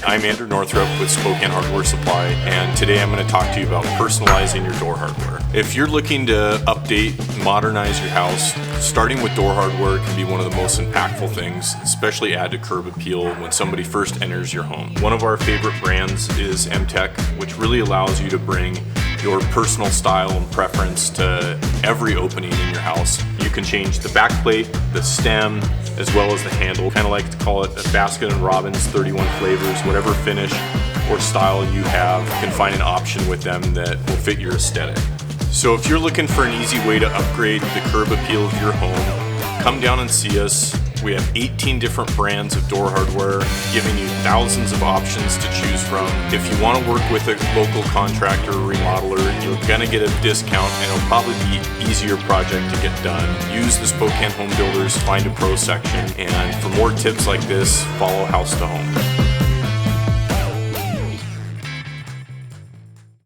I'm Andrew Northrup with Spokane Hardware Supply, and today I'm going to talk to you about personalizing your door hardware. If you're looking to update, modernize your house, starting with door hardware can be one of the most impactful things, especially add to curb appeal when somebody first enters your home. One of our favorite brands is M-Tech, which really allows you to bring your personal style and preference to every opening in your house. You can change the backplate, the stem, as well as the handle. Kind of like to call it a Baskin & Robbins 31 flavors. Whatever finish or style you have, you can find an option with them that will fit your aesthetic. So if you're looking for an easy way to upgrade the curb appeal of your home, come down and see us. We have 18 different brands of door hardware, giving you thousands of options to choose from. If you want to work with a local contractor or remodeler, you're going to get a discount and it'll probably be an easier project to get done. Use the Spokane Home Builders Find a Pro section, and for more tips like this, follow House to Home.